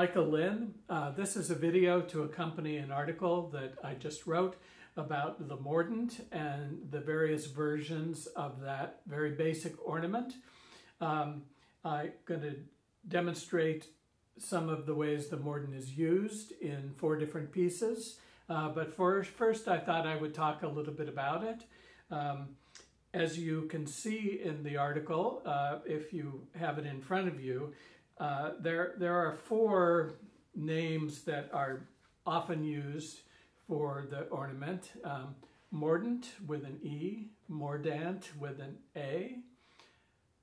Michael Lynn. This is a video to accompany an article that I just wrote about the Mordent and the various versions of that very basic ornament. I'm going to demonstrate some of the ways the Mordent is used in 4 different pieces. But first I thought I would talk a little bit about it. As you can see in the article, if you have it in front of you, there are 4 names that are often used for the ornament. Mordent with an E, Mordent with an A,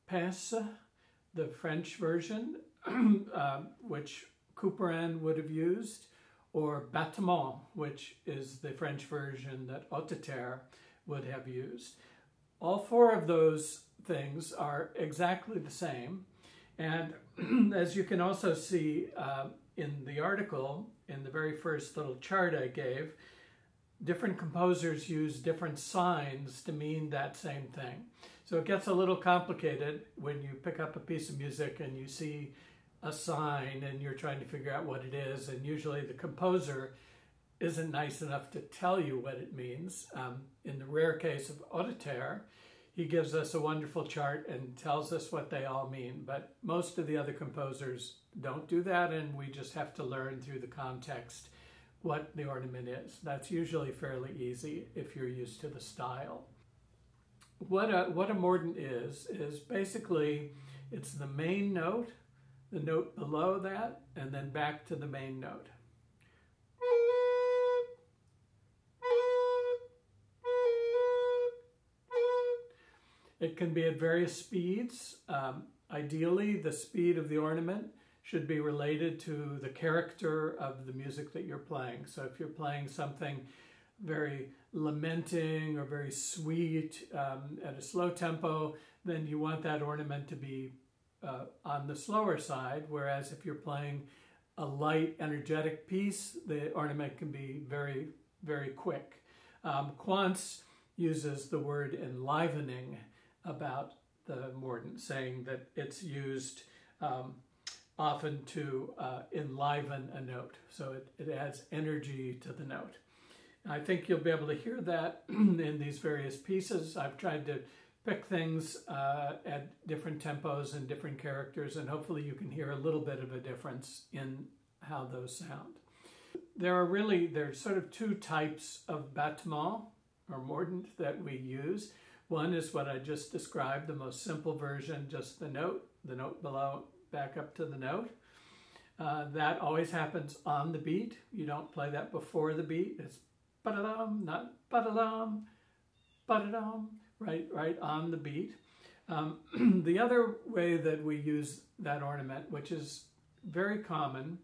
Pince, the French version, which Couperin would have used, or Battement, which is the French version that Hotteterre would have used. All 4 of those things are exactly the same. And as you can also see in the article, in the very first little chart I gave, different composers use different signs to mean that same thing. So it gets a little complicated when you pick up a piece of music and you see a sign and you're trying to figure out what it is, and usually the composer isn't nice enough to tell you what it means. In the rare case of Hotteterre, he gives us a wonderful chart and tells us what they all mean, but most of the other composers don't do that, and we just have to learn through the context what the ornament is. That's usually fairly easy if you're used to the style. What a mordent is basically, it's the main note, the note below that, and then back to the main note. It can be at various speeds. Ideally, the speed of the ornament should be related to the character of the music that you're playing. So if you're playing something very lamenting or very sweet at a slow tempo, then you want that ornament to be on the slower side, whereas if you're playing a light, energetic piece, the ornament can be very, very quick. Quantz uses the word enlivening about the Mordent, saying that it's used often to enliven a note. So it adds energy to the note. I think you'll be able to hear that in these various pieces. I've tried to pick things at different tempos and different characters, and hopefully you can hear a little bit of a difference in how those sound. There's sort of 2 types of battement or mordent that we use. One is what I just described, the most simple version, just the note below, back up to the note. That always happens on the beat. You don't play that before the beat. It's ba-da-dum, not ba-da-dum, ba-da-dum, right on the beat. The other way that we use that ornament, which is very common,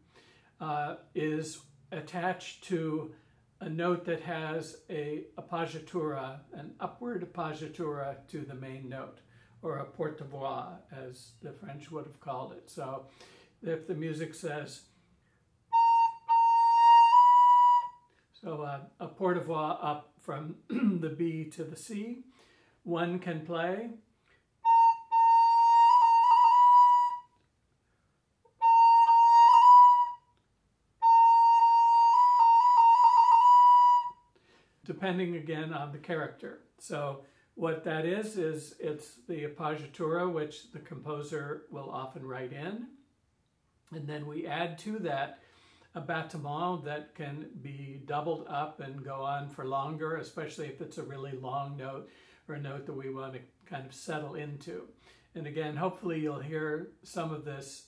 is attached to a note that has a appoggiatura, an upward appoggiatura to the main note, or a porte-voix, as the French would have called it. So if the music says, so a porte-voix up from the B to the C, one can play depending again on the character. So what that is it's the appoggiatura, which the composer will often write in. And then we add to that a battement that can be doubled up and go on for longer, especially if it's a really long note or a note that we want to kind of settle into. And again, hopefully you'll hear some of this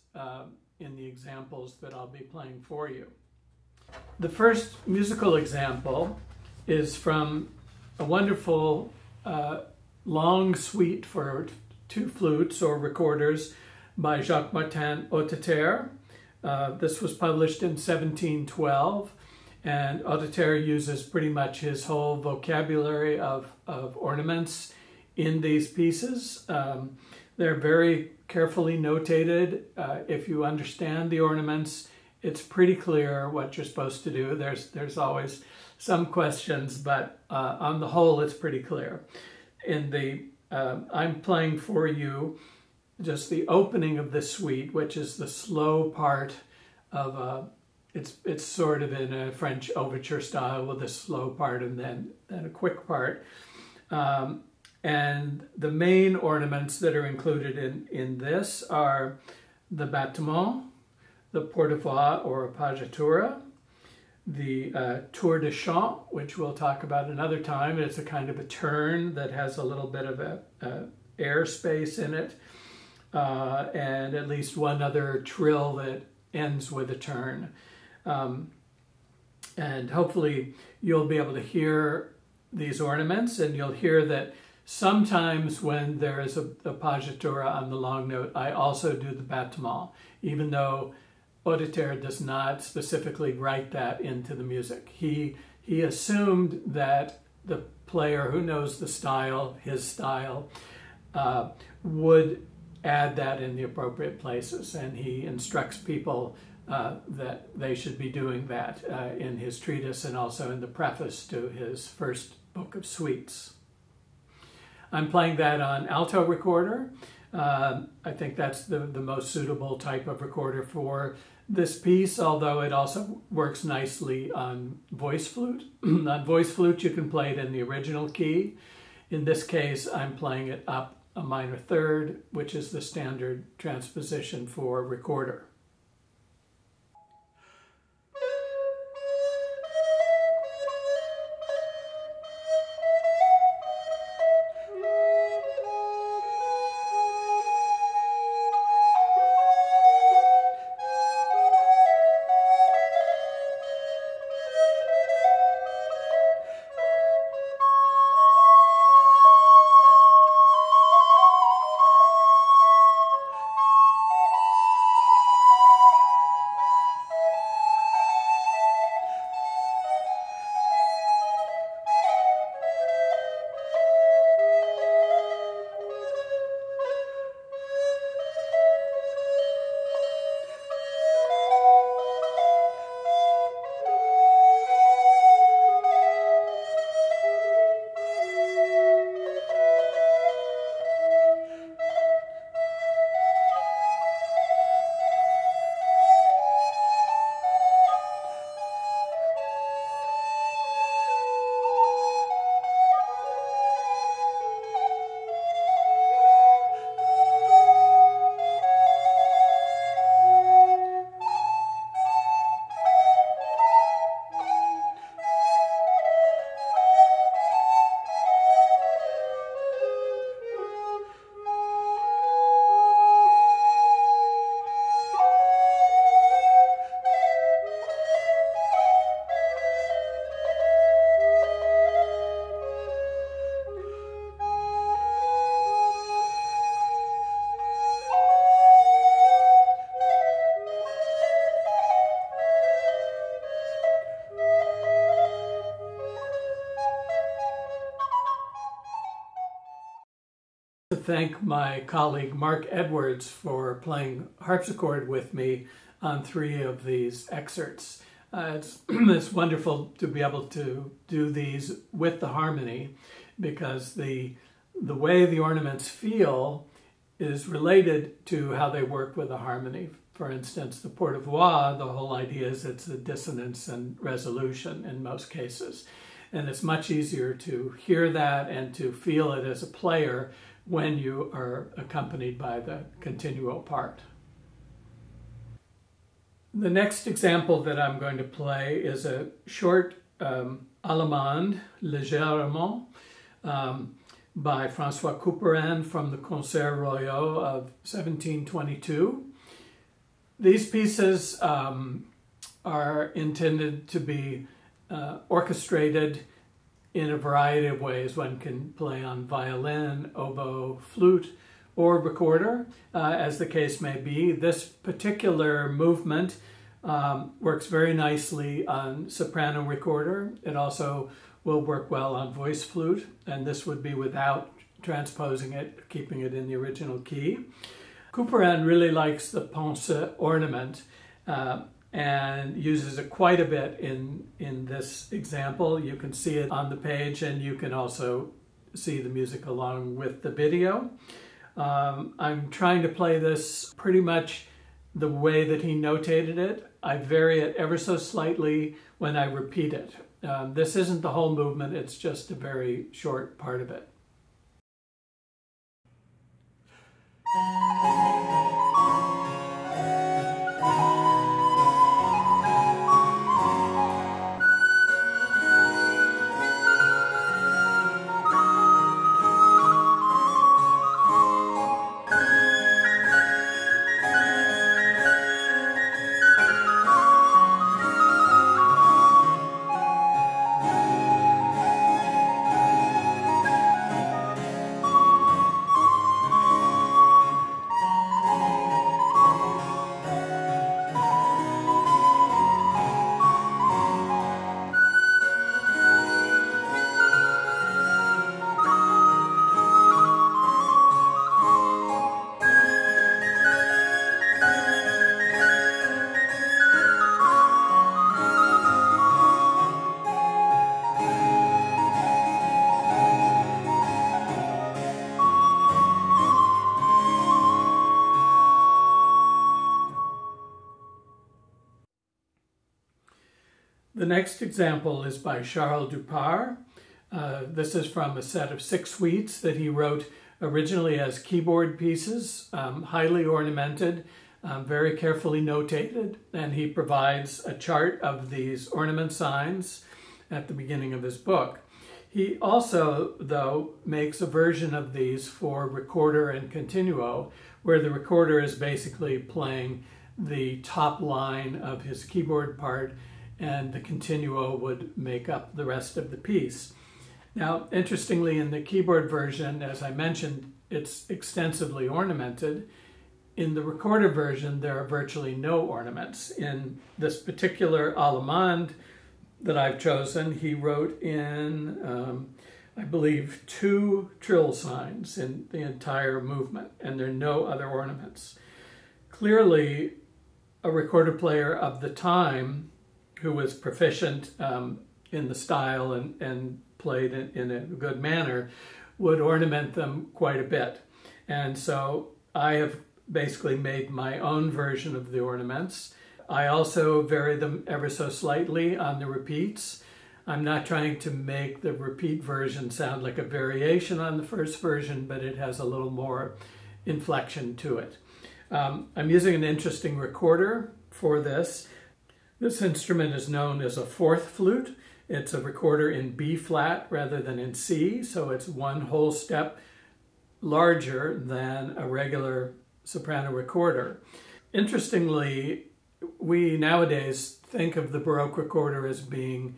in the examples that I'll be playing for you. The first musical example is from a wonderful long suite for 2 flutes or recorders by Jacques-Martin Hotteterre. This was published in 1712, and Hotteterre uses pretty much his whole vocabulary of ornaments in these pieces. They're very carefully notated. If you understand the ornaments, it's pretty clear what you're supposed to do. There's always some questions, but on the whole, it's pretty clear. I'm playing for you just the opening of the suite, which is the slow part it's sort of in a French overture style with a slow part and then a quick part. And the main ornaments that are included in this are the Battement, the porte-voix or partitura, the tour de chant, which we'll talk about another time. It's a kind of a turn that has a little bit of a air space in it, and at least one other trill that ends with a turn. And hopefully you'll be able to hear these ornaments, and you'll hear that sometimes when there is a partitura on the long note, I also do the battement, even though Hotteterre does not specifically write that into the music. He assumed that the player who knows the style, his style, would add that in the appropriate places, and he instructs people that they should be doing that in his treatise and also in the preface to his first book of suites. I'm playing that on alto recorder. I think that's the most suitable type of recorder for this piece, although it also works nicely on voice flute. On voice flute, you can play it in the original key. In this case, I'm playing it up a minor third, which is the standard transposition for recorder. To thank my colleague Mark Edwards for playing harpsichord with me on 3 of these excerpts. It's wonderful to be able to do these with the harmony, because the way the ornaments feel is related to how they work with the harmony. For instance, the porte-voix, the whole idea is it's a dissonance and resolution in most cases. And it's much easier to hear that and to feel it as a player when you are accompanied by the continuo part. The next example that I'm going to play is a short allemande, légèrement, by François Couperin from the Concerts Royaux of 1722. These pieces are intended to be orchestrated in a variety of ways. One can play on violin, oboe, flute, or recorder, as the case may be. This particular movement works very nicely on soprano recorder. It also will work well on voice flute, and this would be without transposing it, keeping it in the original key. Couperin really likes the pince ornament, and uses it quite a bit in this example. You can see it on the page, and you can also see the music along with the video. I'm trying to play this pretty much the way that he notated it, I vary it ever so slightly when I repeat it. This isn't the whole movement, it's just a very short part of it. The next example is by Charles Dieupart. This is from a set of 6 suites that he wrote originally as keyboard pieces, highly ornamented, very carefully notated, and he provides a chart of these ornament signs at the beginning of his book. He also, though, makes a version of these for recorder and continuo, where the recorder is basically playing the top line of his keyboard part, and the continuo would make up the rest of the piece. Now, interestingly, in the keyboard version, as I mentioned, it's extensively ornamented. In the recorder version, there are virtually no ornaments. In this particular Allemande that I've chosen, he wrote in, I believe, 2 trill signs in the entire movement, and there are no other ornaments. Clearly, a recorder player of the time who was proficient in the style and played in a good manner would ornament them quite a bit. And so I have basically made my own version of the ornaments. I also vary them ever so slightly on the repeats. I'm not trying to make the repeat version sound like a variation on the first version, but it has a little more inflection to it. I'm using an interesting recorder for this. This instrument is known as a 4th flute. It's a recorder in B flat rather than in C, so it's 1 whole step larger than a regular soprano recorder. Interestingly, we nowadays think of the Baroque recorder as being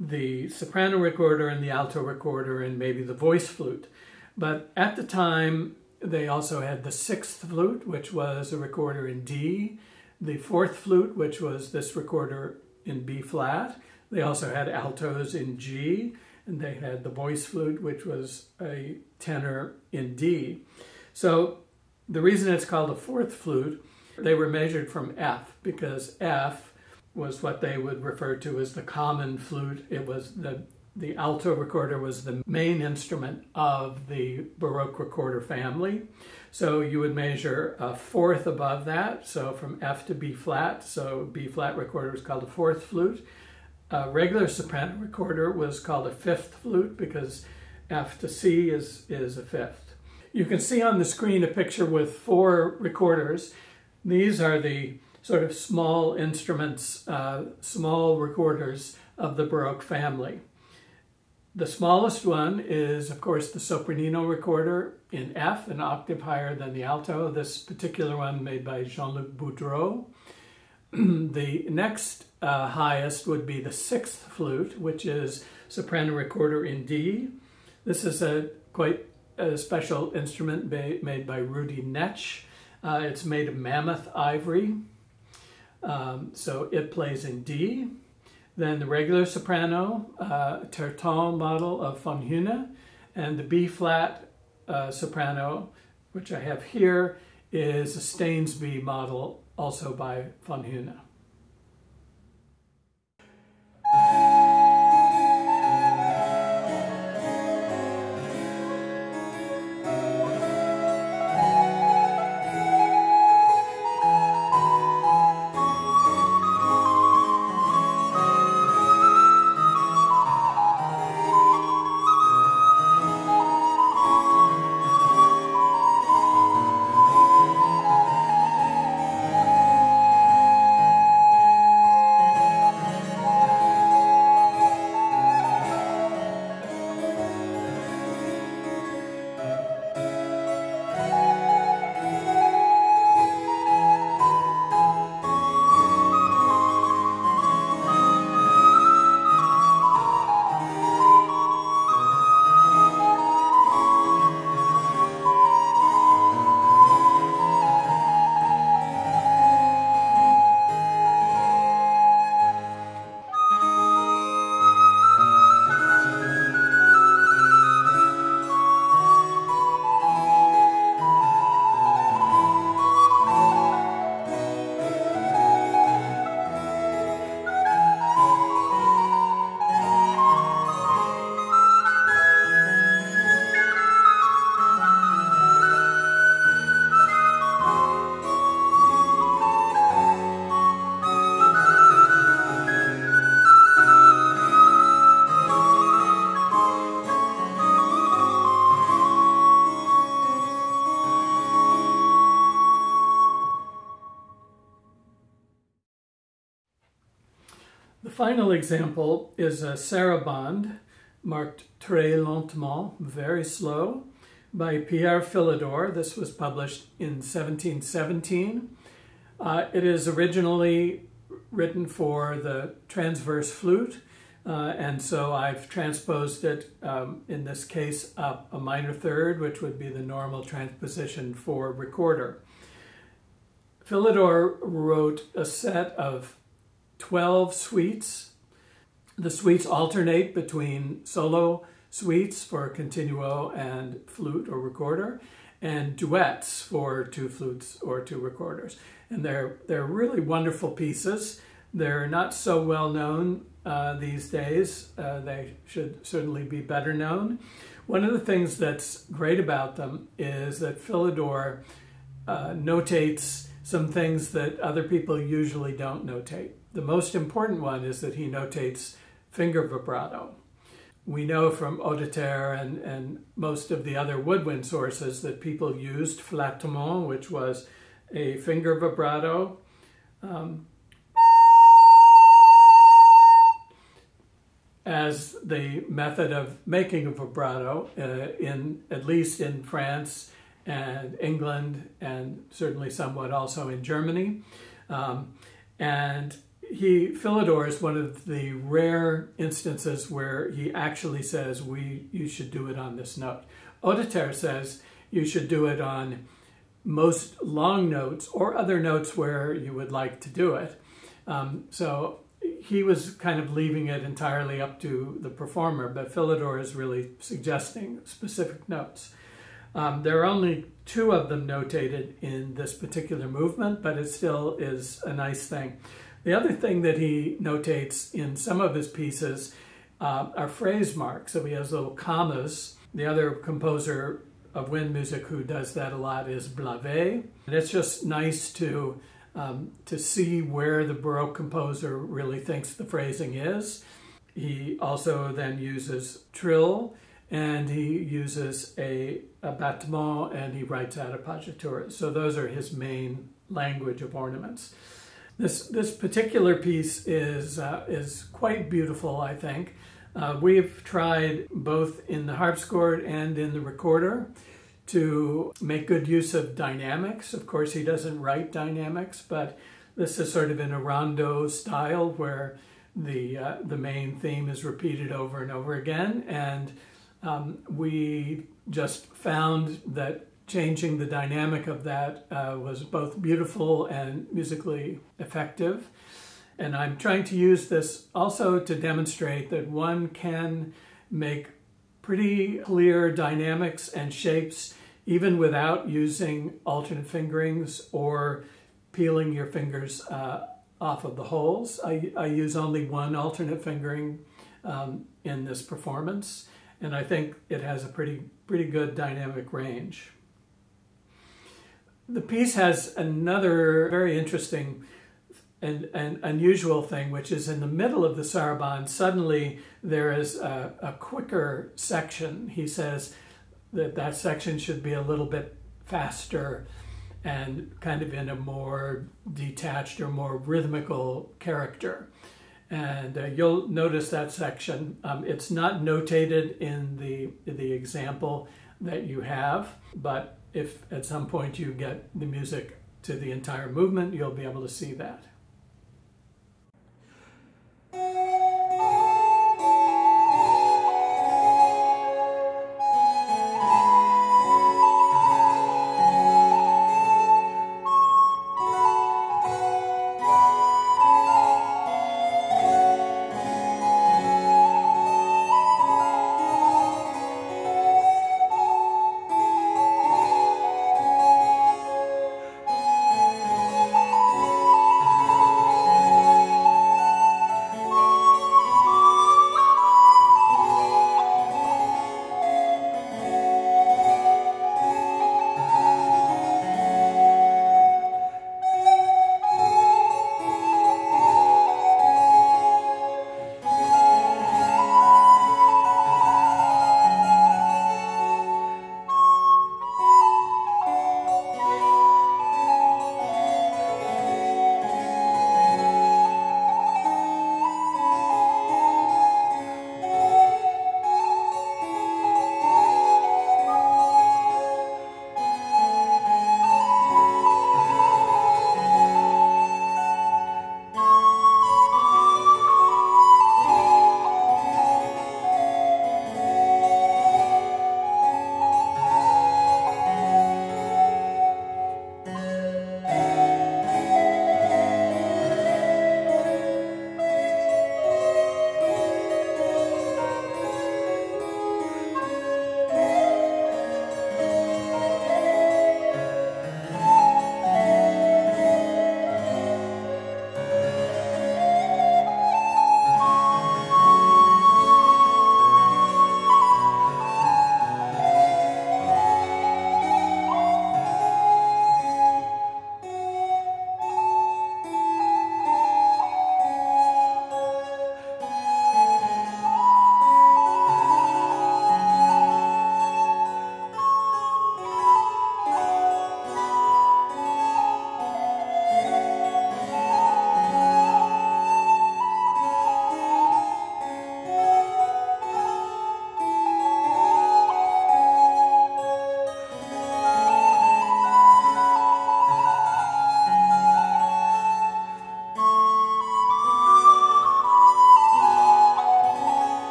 the soprano recorder and the alto recorder and maybe the voice flute. But at the time, they also had the 6th flute, which was a recorder in D, the 4th flute, which was this recorder in B flat. They also had altos in G, and they had the voice flute, which was a tenor in D. So the reason it's called a 4th flute, they were measured from F, because F was what they would refer to as the common flute. It was the alto recorder was the main instrument of the Baroque recorder family. So you would measure a 4th above that, so from F to B flat. So B flat recorder was called a 4th flute. A regular soprano recorder was called a 5th flute because F to C is a 5th. You can see on the screen a picture with 4 recorders. These are the sort of small instruments, small recorders of the Baroque family. The smallest one is, of course, the sopranino recorder in F, an octave higher than the alto. This particular one made by Jean-Luc Boudreau. The next highest would be the 6th flute, which is soprano recorder in D. This is quite a special instrument made by Rudy Netsch. It's made of mammoth ivory, so it plays in D. Then the regular soprano, Terton model of von Hüne, and the B-flat soprano, which I have here, is a Stainsby model, also by von Hüne. final example is a sarabande marked très lentement, very slow, by Pierre Philidor. This was published in 1717. It is originally written for the transverse flute, and so I've transposed it, in this case, up a minor third, which would be the normal transposition for recorder. Philidor wrote a set of 12 suites. The suites alternate between solo suites for continuo and flute or recorder, and duets for two flutes or two recorders. And they're really wonderful pieces. They're not so well known these days. They should certainly be better known. One of the things that's great about them is that Philidor notates some things that other people usually don't notate. The most important one is that he notates finger vibrato. We know from Hotteterre and most of the other woodwind sources that people used flattement, which was a finger vibrato, as the method of making a vibrato, at least in France and England, and certainly somewhat also in Germany. And Philidor is one of the rare instances where he actually says, you should do it on this note. Hotteterre says you should do it on most long notes or other notes where you would like to do it. So he was kind of leaving it entirely up to the performer, but Philidor is really suggesting specific notes. There are only 2 of them notated in this particular movement, but it still is a nice thing. The other thing that he notates in some of his pieces are phrase marks. So he has little commas. The other composer of wind music who does that a lot is Blavet. And it's just nice to see where the Baroque composer really thinks the phrasing is. He also then uses trill, and he uses a Battement, and he writes out appoggiatura. So those are his main language of ornaments. This particular piece is quite beautiful, I think. We've tried both in the harpsichord and in the recorder to make good use of dynamics. Of course, he doesn't write dynamics, but this is sort of in a rondo style where the main theme is repeated over and over again. And we just found that changing the dynamic of that was both beautiful and musically effective. And I'm trying to use this also to demonstrate that one can make pretty clear dynamics and shapes even without using alternate fingerings or peeling your fingers off of the holes. I use only one alternate fingering in this performance, and I think it has a pretty good dynamic range. The piece has another very interesting and unusual thing, which is in the middle of the sarabande, suddenly there is a quicker section. He says that section should be a little bit faster and kind of in a more detached or more rhythmical character. And you'll notice that section. It's not notated in the example that you have, but if at some point you get the music to the entire movement, you'll be able to see that.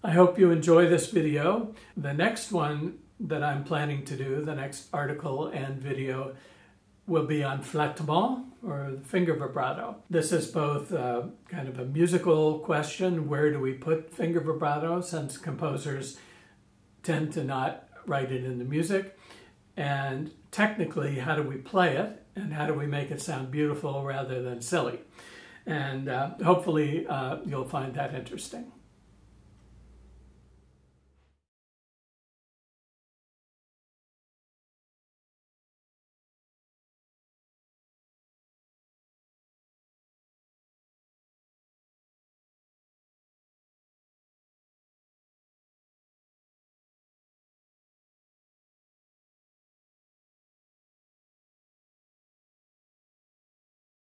I hope you enjoy this video. The next one that I'm planning to do, the next article and video, will be on flattement, or finger vibrato. This is both kind of a musical question, where do we put finger vibrato, since composers tend to not write it in the music, and technically, how do we play it, and how do we make it sound beautiful rather than silly? And hopefully you'll find that interesting.